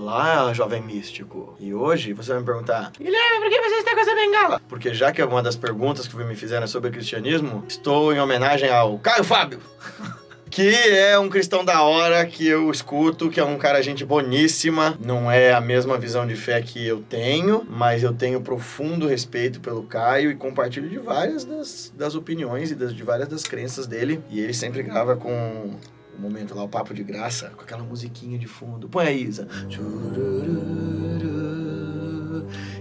Olá, jovem místico. E hoje você vai me perguntar: Guilherme, por que você está com essa bengala? Porque já que alguma das perguntas que me fizeram sobre o cristianismo, estou em homenagem ao Caio Fábio. Que é um cristão da hora, que eu escuto, que é um cara gente boníssima. Não é a mesma visão de fé que eu tenho, mas eu tenho profundo respeito pelo Caio e compartilho de várias das opiniões e de várias das crenças dele. E ele sempre grava com o momento lá, o Papo de Graça, com aquela musiquinha de fundo. Põe aí, Isa.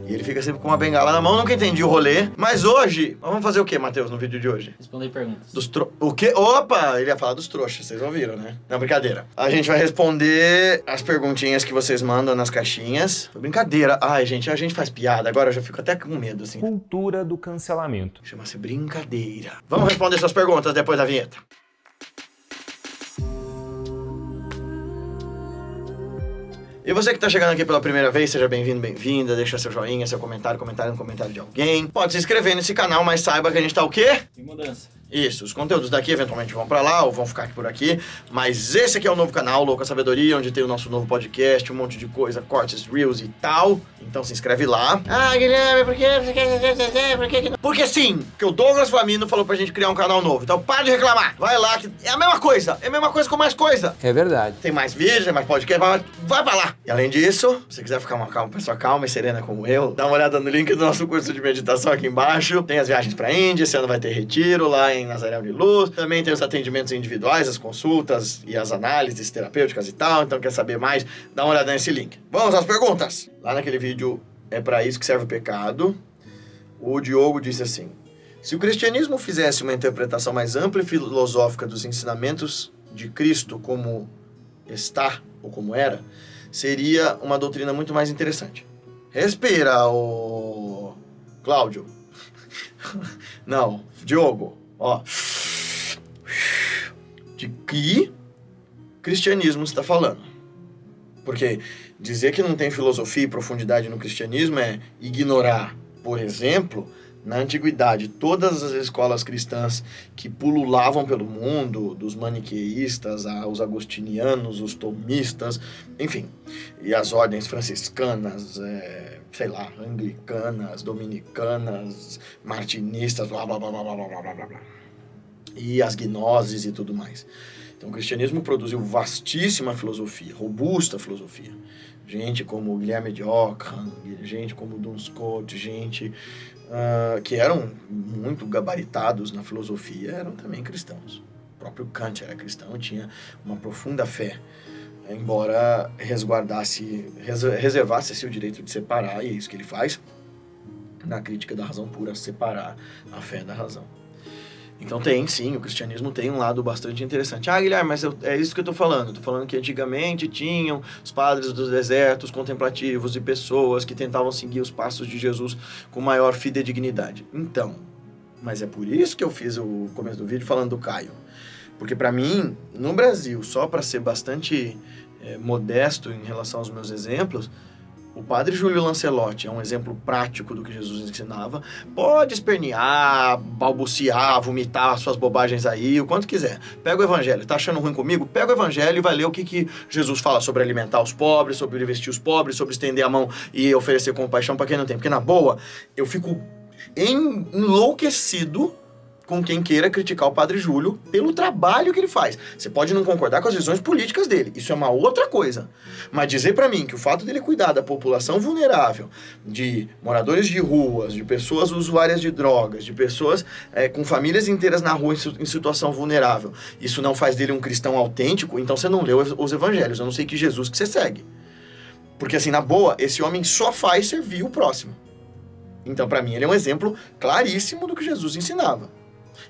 E ele fica sempre com uma bengala na mão, nunca entendi o rolê. Mas hoje, vamos fazer o que, Matheus, no vídeo de hoje? Responder perguntas. O quê? Opa! Ele ia falar dos trouxas, vocês ouviram, né? Não, brincadeira. A gente vai responder as perguntinhas que vocês mandam nas caixinhas. Foi brincadeira. Ai, gente, a gente faz piada, agora eu já fico até com medo, assim. Cultura do cancelamento. Chama-se brincadeira. Vamos responder suas perguntas depois da vinheta. E você que tá chegando aqui pela primeira vez, seja bem-vindo, bem-vinda, deixa seu joinha, seu comentário no comentário de alguém. Pode se inscrever nesse canal, mas saiba que a gente tá o quê? Em mudança. Isso, os conteúdos daqui eventualmente vão pra lá ou vão ficar aqui por aqui, mas esse aqui é o novo canal, Louca Sabedoria, onde tem o nosso novo podcast, um monte de coisa, cortes, reels e tal. Então se inscreve lá. Ah, Guilherme, por quê? Porque sim, porque o Douglas Flamino falou pra gente criar um canal novo, então para de reclamar. Vai lá, que é a mesma coisa com mais coisa. É verdade. Tem mais vídeos, tem mais podcast, vai pra lá. E além disso, se você quiser ficar uma pessoa calma e serena como eu, dá uma olhada no link do nosso curso de meditação aqui embaixo. Tem as viagens pra Índia, esse ano vai ter retiro lá em Nazaré de Luz. Também tem os atendimentos individuais, as consultas e as análises terapêuticas e tal. Então quer saber mais? Dá uma olhada nesse link. Vamos às perguntas. Lá naquele vídeo É Pra Isso Que Serve o Pecado, o Diogo disse assim: se o cristianismo fizesse uma interpretação mais ampla e filosófica dos ensinamentos de Cristo como está ou como era, seria uma doutrina muito mais interessante. Respira, ô Cláudio. Não, Diogo. Ó. De que cristianismo você está falando? Porque dizer que não tem filosofia e profundidade no cristianismo é ignorar, por exemplo, na antiguidade, todas as escolas cristãs que pululavam pelo mundo, dos maniqueístas aos agostinianos, os tomistas, enfim, e as ordens franciscanas, anglicanas, dominicanas, martinistas, blá, blá, blá, blá, blá, blá, blá, blá, e as gnoses e tudo mais. Então o cristianismo produziu vastíssima filosofia, robusta filosofia. Gente como Guilherme de Ockham, gente como Duns Scotus, gente que eram muito gabaritados na filosofia, eram também cristãos. O próprio Kant era cristão, tinha uma profunda fé, embora reservasse o direito de separar, e é isso que ele faz, na crítica da razão pura, separar a fé da razão. Então tem, sim, o cristianismo tem um lado bastante interessante. Ah, Guilherme, mas é isso que eu tô falando. Tô falando que antigamente tinham os padres dos desertos contemplativos e pessoas que tentavam seguir os passos de Jesus com maior fidedignidade. Então, mas é por isso que eu fiz o começo do vídeo falando do Caio. Porque pra mim, no Brasil, só pra ser bastante modesto em relação aos meus exemplos, o padre Júlio Lancelotti é um exemplo prático do que Jesus ensinava. Pode espernear, balbuciar, vomitar suas bobagens aí, o quanto quiser. Pega o evangelho. Tá achando ruim comigo? Pega o evangelho e vai ler o que Jesus fala sobre alimentar os pobres, sobre vestir os pobres, sobre estender a mão e oferecer compaixão para quem não tem. Porque na boa, eu fico enlouquecido com quem queira criticar o padre Júlio pelo trabalho que ele faz. Você pode não concordar com as visões políticas dele, isso é uma outra coisa. Mas dizer pra mim que o fato dele cuidar da população vulnerável, de moradores de ruas, de pessoas usuárias de drogas, de pessoas com famílias inteiras na rua em situação vulnerável, isso não faz dele um cristão autêntico, então você não leu os evangelhos, eu não sei que Jesus que você segue. Porque assim, na boa, esse homem só faz servir o próximo. Então pra mim ele é um exemplo claríssimo do que Jesus ensinava.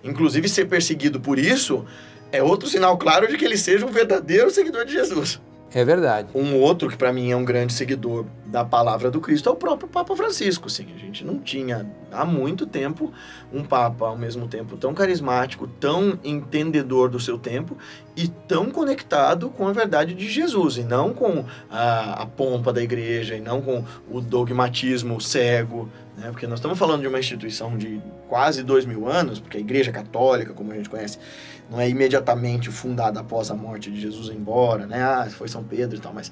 Inclusive, ser perseguido por isso é outro sinal claro de que ele seja um verdadeiro seguidor de Jesus. É verdade. Um outro que para mim é um grande seguidor da palavra do Cristo é o próprio Papa Francisco. Sim, a gente não tinha há muito tempo um Papa ao mesmo tempo tão carismático, tão entendedor do seu tempo e tão conectado com a verdade de Jesus, e não com a pompa da igreja, e não com o dogmatismo cego, né? Porque nós estamos falando de uma instituição de quase 2000 anos, porque a Igreja Católica, como a gente conhece, não é imediatamente fundada após a morte de Jesus embora, né? Ah, foi São Pedro e tal, mas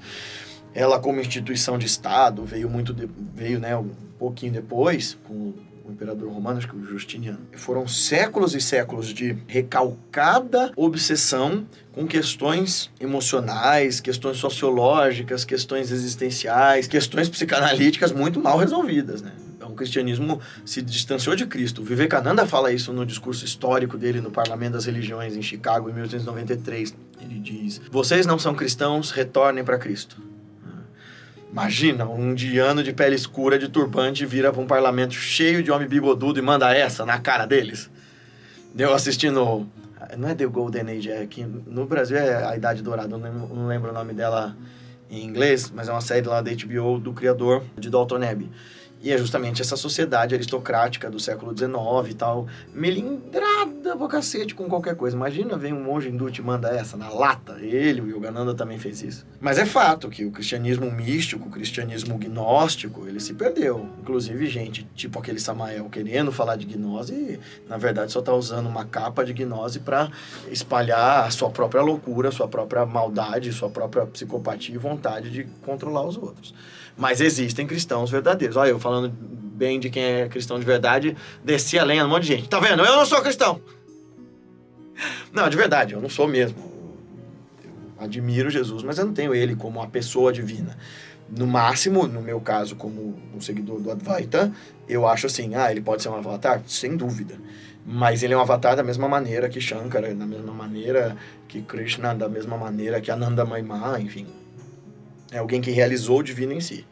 Ela, como instituição de Estado, veio, né, um pouquinho depois, com o imperador romano, acho que o Justiniano. Foram séculos e séculos de recalcada obsessão com questões emocionais, questões sociológicas, questões existenciais, questões psicanalíticas muito mal resolvidas, né? O cristianismo se distanciou de Cristo. Vivekananda fala isso no discurso histórico dele no Parlamento das Religiões, em Chicago, em 1893. Ele diz: vocês não são cristãos, retornem para Cristo. Imagina, um indiano de pele escura, de turbante, vira para um parlamento cheio de homem bigodudo e manda essa na cara deles. Deu assistindo... Não é The Golden Age, é que no Brasil é a Idade Dourada, não lembro o nome dela em inglês, mas é uma série lá da HBO do criador de Downton Abbey. E é justamente essa sociedade aristocrática do século XIX e tal, melindrada pra cacete com qualquer coisa. Imagina, vem um monge hindu e te manda essa na lata. Ele, o Yogananda, também fez isso. Mas é fato que o cristianismo místico, o cristianismo gnóstico, ele se perdeu. Inclusive, gente, tipo aquele Samael querendo falar de gnose e, na verdade, só tá usando uma capa de gnose pra espalhar a sua própria loucura, a sua própria maldade, sua própria psicopatia e vontade de controlar os outros. Mas existem cristãos verdadeiros. Olha, eu falando bem de quem é cristão de verdade, desci a lenha um monte de gente. Tá vendo? Eu não sou cristão. Não, de verdade, eu não sou mesmo. Eu admiro Jesus, mas eu não tenho ele como uma pessoa divina. No máximo, no meu caso, como um seguidor do Advaita, eu acho assim, ele pode ser um avatar? Sem dúvida. Mas ele é um avatar da mesma maneira que Shankara, da mesma maneira que Krishna, da mesma maneira que Ananda Maima, enfim. É alguém que realizou o divino em si.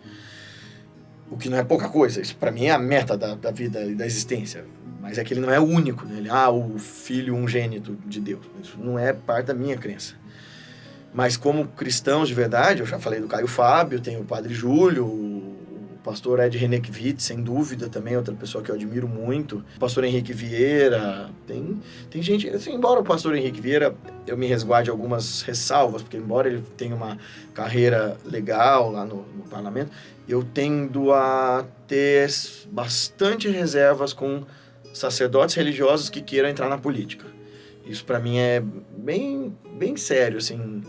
O que não é pouca coisa. Isso, para mim, é a meta da vida e da existência. Mas é que ele não é o único, né? Ele, o filho unigênito de Deus. Isso não é parte da minha crença. Mas como cristãos de verdade, eu já falei do Caio Fábio, tem o Padre Júlio, o pastor Ed Renekiewicz, sem dúvida, também outra pessoa que eu admiro muito. O pastor Henrique Vieira. Tem gente... Assim, embora o pastor Henrique Vieira, eu me resguarde algumas ressalvas, porque embora ele tenha uma carreira legal lá no parlamento, eu tendo a ter bastante reservas com sacerdotes religiosos que queiram entrar na política. Isso para mim é bem sério, assim.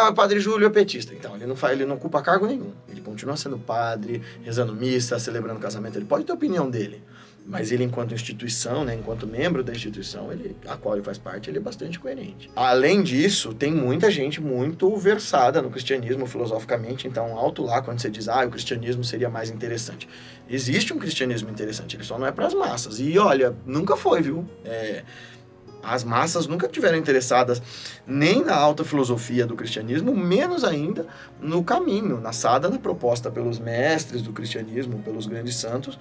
O Padre Júlio é petista. Então, ele não ocupa cargo nenhum. Ele continua sendo padre, rezando missa, celebrando casamento. Ele pode ter a opinião dele. Mas ele, enquanto instituição, né, enquanto membro da instituição, a qual ele faz parte, ele é bastante coerente. Além disso, tem muita gente muito versada no cristianismo filosoficamente. Então, alto lá, quando você diz, o cristianismo seria mais interessante. Existe um cristianismo interessante, ele só não é para as massas. E, olha, nunca foi, viu? As massas nunca tiveram interessadas nem na alta filosofia do cristianismo, menos ainda no caminho, na sada proposta pelos mestres do cristianismo, pelos grandes santos,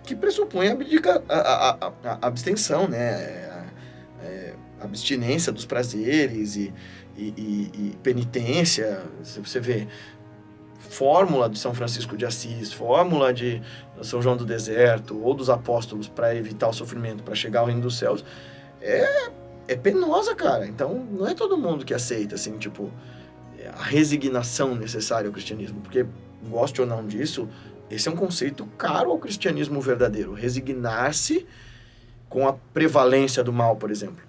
que pressupõe a abstenção, né? A abstinência dos prazeres e penitência. Você vê fórmula de São Francisco de Assis, fórmula de São João do Deserto ou dos apóstolos para evitar o sofrimento, para chegar ao reino dos céus, é penosa, cara. Então, não é todo mundo que aceita, assim, tipo, a resignação necessária ao cristianismo. Porque, goste ou não disso, esse é um conceito caro ao cristianismo verdadeiro. Resignar-se com a prevalência do mal, por exemplo.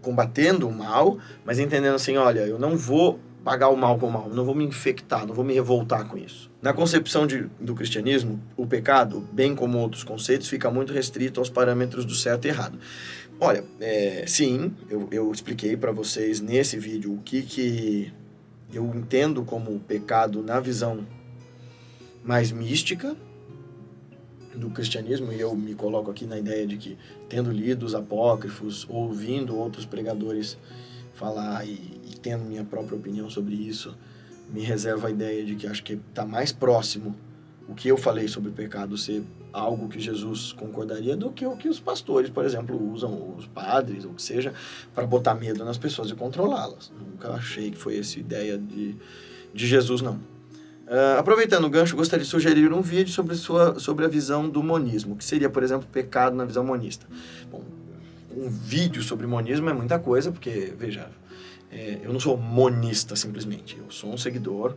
Combatendo o mal, mas entendendo assim, olha, eu não vou pagar o mal com o mal, não vou me infectar, não vou me revoltar com isso. Na concepção do cristianismo, o pecado, bem como outros conceitos, fica muito restrito aos parâmetros do certo e errado. Olha, sim, eu expliquei para vocês nesse vídeo o que eu entendo como pecado na visão mais mística do cristianismo, e eu me coloco aqui na ideia de que, tendo lido os apócrifos, ouvindo outros pregadores falar e tendo minha própria opinião sobre isso, me reserva a ideia de que acho que está mais próximo o que eu falei sobre o pecado ser algo que Jesus concordaria do que o que os pastores, por exemplo, usam, os padres, ou o que seja, para botar medo nas pessoas e controlá-las. Nunca achei que foi essa ideia de Jesus, não. Aproveitando o gancho, gostaria de sugerir um vídeo sobre a visão do monismo, que seria, por exemplo, pecado na visão monista. Bom, um vídeo sobre monismo é muita coisa, porque, veja, eu não sou monista simplesmente, eu sou um seguidor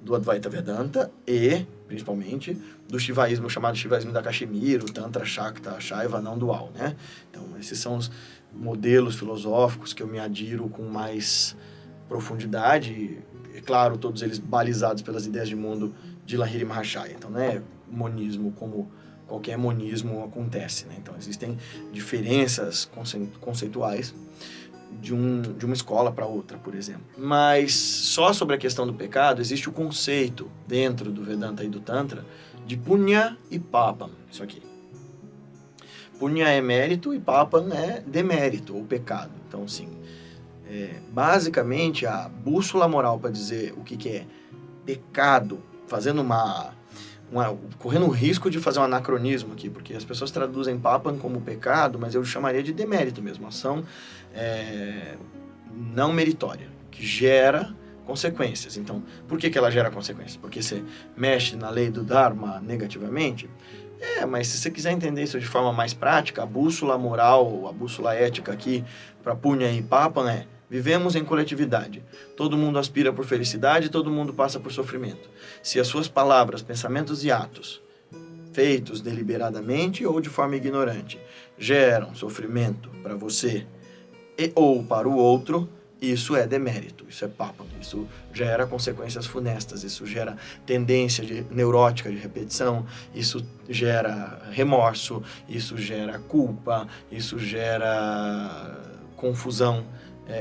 do Advaita Vedanta e, principalmente, do shivaísmo, chamado shivaísmo da Kashmir, o Tantra, Shakta, Shaiva não dual, né? Então, esses são os modelos filosóficos que eu me adiro com mais profundidade. é claro, todos eles balizados pelas ideias de mundo de Lahiri Mahashaya. Então, não é monismo como qualquer monismo acontece, né? Então, existem diferenças conceituais de uma escola para outra, por exemplo. Mas só sobre a questão do pecado, existe o conceito dentro do Vedanta e do Tantra de punya e papam, isso aqui. Punya é mérito e papam é demérito, ou pecado. Então, assim, basicamente a bússola moral para dizer o que é pecado, fazendo correndo o risco de fazer um anacronismo aqui, porque as pessoas traduzem papam como pecado, mas eu chamaria de demérito mesmo, ação não meritória, que gera consequências. Então, por que ela gera consequências? Porque você mexe na lei do Dharma negativamente? Mas se você quiser entender isso de forma mais prática, a bússola moral, a bússola ética aqui para punya e papam vivemos em coletividade. Todo mundo aspira por felicidade, todo mundo passa por sofrimento. Se as suas palavras, pensamentos e atos, feitos deliberadamente ou de forma ignorante, geram sofrimento para você ou para o outro, isso é demérito, isso é papam, isso gera consequências funestas, isso gera tendência neurótica de repetição, isso gera remorso, isso gera culpa, isso gera confusão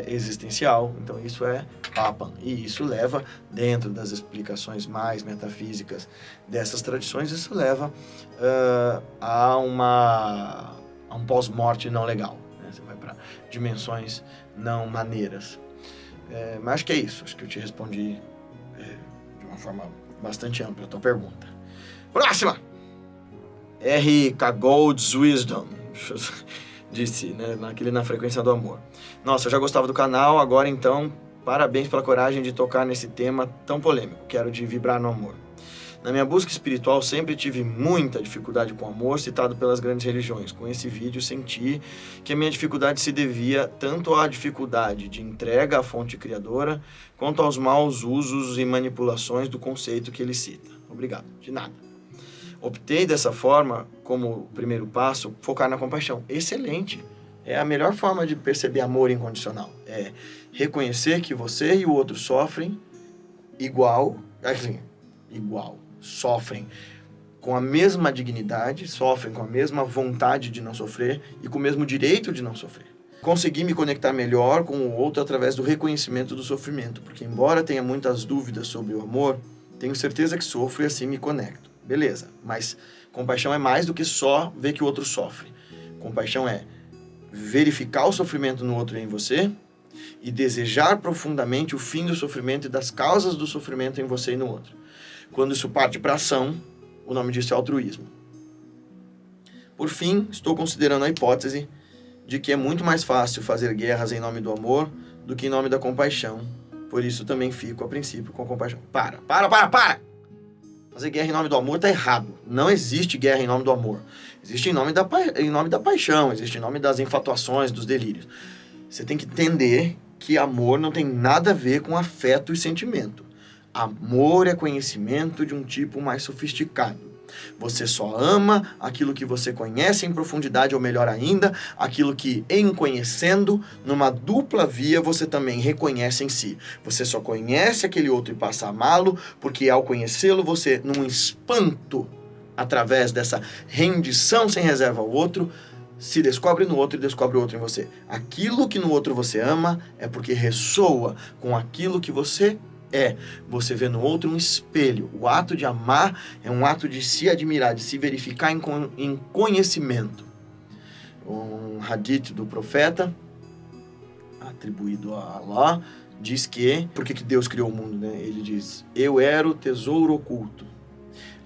existencial. Então isso é papam, e isso leva, dentro das explicações mais metafísicas dessas tradições, isso leva a um pós-morte não legal, né? Você vai para dimensões não maneiras. Mas acho que é isso, acho que eu te respondi de uma forma bastante ampla a tua pergunta. Próxima! R.K. Gold's Wisdom disse, né, na frequência do amor. Nossa, eu já gostava do canal, agora então, parabéns pela coragem de tocar nesse tema tão polêmico, quero de vibrar no amor. Na minha busca espiritual sempre tive muita dificuldade com o amor, citado pelas grandes religiões. Com esse vídeo senti que a minha dificuldade se devia tanto à dificuldade de entrega à fonte criadora, quanto aos maus usos e manipulações do conceito que ele cita. Obrigado, de nada. Optei dessa forma, como primeiro passo, focar na compaixão. Excelente! É a melhor forma de perceber amor incondicional. É reconhecer que você e o outro sofrem igual, sofrem com a mesma dignidade, sofrem com a mesma vontade de não sofrer e com o mesmo direito de não sofrer. Consegui me conectar melhor com o outro através do reconhecimento do sofrimento, porque embora tenha muitas dúvidas sobre o amor, tenho certeza que sofro e assim me conecto. Beleza, mas compaixão é mais do que só ver que o outro sofre. Compaixão é verificar o sofrimento no outro e em você e desejar profundamente o fim do sofrimento e das causas do sofrimento em você e no outro. Quando isso parte para ação, o nome disso é altruísmo. Por fim, estou considerando a hipótese de que é muito mais fácil fazer guerras em nome do amor do que em nome da compaixão. Por isso também fico, a princípio, com compaixão. Para! Fazer guerra em nome do amor está errado. Não existe guerra em nome do amor. Existe em nome da paixão, existe em nome das infatuações, dos delírios. Você tem que entender que amor não tem nada a ver com afeto e sentimento. Amor é conhecimento de um tipo mais sofisticado. Você só ama aquilo que você conhece em profundidade, ou melhor ainda, aquilo que, em conhecendo, numa dupla via, você também reconhece em si. Você só conhece aquele outro e passa a amá-lo, porque ao conhecê-lo, você, num espanto, através dessa rendição sem reserva ao outro, se descobre no outro e descobre o outro em você. Aquilo que no outro você ama é porque ressoa com aquilo que você você vê no outro um espelho. O ato de amar é um ato de se admirar, de se verificar em conhecimento. Um hadith do profeta, atribuído a Allah, diz que, por que Deus criou o mundo, né? Ele diz, eu era o tesouro oculto.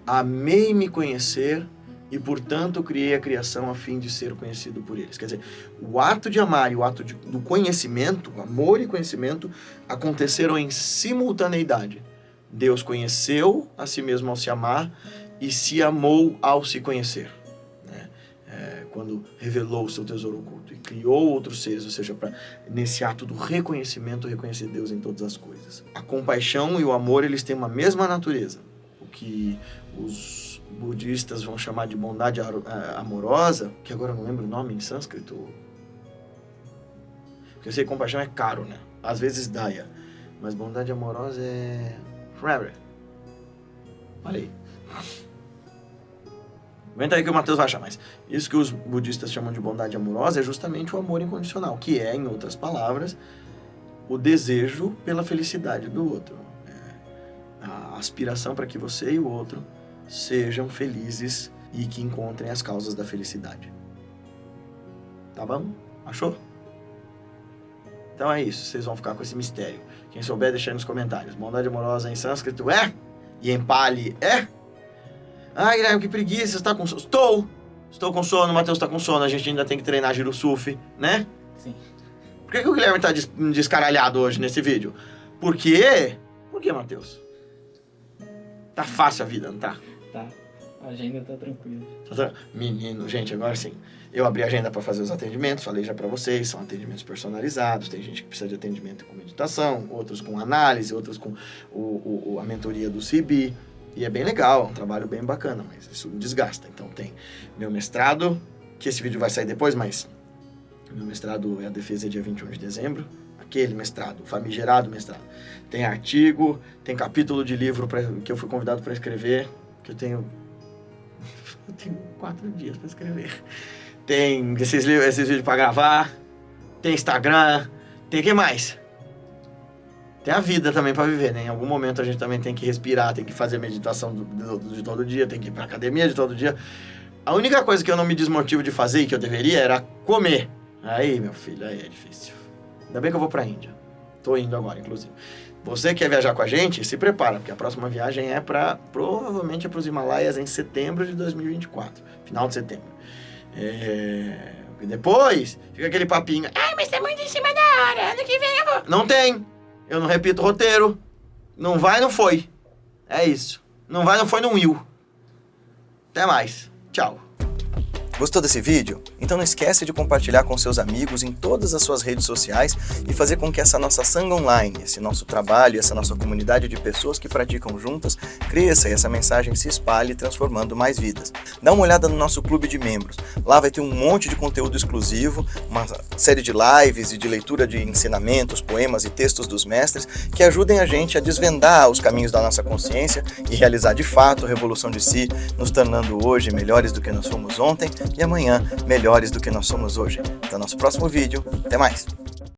Amei me conhecer e, portanto, criei a criação a fim de ser conhecido por eles. Quer dizer, o ato de amar e o ato do conhecimento, amor e conhecimento, aconteceram em simultaneidade. Deus conheceu a si mesmo ao se amar e se amou ao se conhecer, né? Quando revelou o seu tesouro oculto e criou outros seres, ou seja, nesse ato do reconhecimento, reconhecer Deus em todas as coisas. A compaixão e o amor, eles têm uma mesma natureza. O que os budistas vão chamar de bondade amorosa, que agora eu não lembro o nome em sânscrito. Porque eu sei que compaixão é caro, né? Às vezes daya. mas bondade amorosa é forever. Olha aí. Aguenta aí que o Matheus vai achar mais. Isso que os budistas chamam de bondade amorosa é justamente o amor incondicional, que é, em outras palavras, o desejo pela felicidade do outro. A aspiração para que você e o outro sejam felizes e que encontrem as causas da felicidade. Tá bom? Achou? Então é isso, vocês vão ficar com esse mistério. Quem souber, deixa aí nos comentários. Bondade amorosa em sânscrito é? E em Pali é? Ai, Guilherme, que preguiça, você está com sono? Estou com sono, o Matheus está com sono, a gente ainda tem que treinar giro surf, né? Sim. Por que o Guilherme está descaralhado hoje nesse vídeo? Por quê? Por que, Matheus? Tá fácil a vida, não tá? Tá. A agenda tá tranquila. Menino, gente, agora sim. Eu abri a agenda para fazer os atendimentos, falei já para vocês, são atendimentos personalizados, tem gente que precisa de atendimento com meditação, outros com análise, outros com a mentoria do CB. E é bem legal, é um trabalho bem bacana, mas isso desgasta. Então tem meu mestrado, que esse vídeo vai sair depois, mas meu mestrado é a defesa dia 21 de dezembro. Aquele mestrado, famigerado mestrado. Tem artigo, tem capítulo de livro que eu fui convidado para escrever, que eu tenho 4 dias para escrever. Tem esses vídeos para gravar, tem Instagram, tem o que mais? Tem a vida também para viver, né? Em algum momento a gente também tem que respirar, tem que fazer meditação de todo dia, tem que ir pra academia de todo dia. A única coisa que eu não me desmotivo de fazer e que eu deveria era comer. Aí, meu filho, aí é difícil. Ainda bem que eu vou pra Índia. Tô indo agora, inclusive. Você que quer viajar com a gente, se prepara, porque a próxima viagem é provavelmente é pros Himalaias em setembro de 2024. Final de setembro. E depois fica aquele papinho. Ai, mas tá muito em cima da hora. Ano que vem eu vou. Não tem. Eu não repito roteiro. Não vai, não foi. É isso. Não vai, não foi, não will. Até mais. Tchau. Gostou desse vídeo? Então não esquece de compartilhar com seus amigos em todas as suas redes sociais e fazer com que essa nossa Sangha Online, esse nosso trabalho, essa nossa comunidade de pessoas que praticam juntas, cresça e essa mensagem se espalhe, transformando mais vidas. Dá uma olhada no nosso clube de membros. Lá vai ter um monte de conteúdo exclusivo, uma série de lives e de leitura de ensinamentos, poemas e textos dos mestres que ajudem a gente a desvendar os caminhos da nossa consciência e realizar de fato a revolução de si, nos tornando hoje melhores do que nós fomos ontem e amanhã melhores do que nós somos hoje. Até o nosso próximo vídeo. Até mais!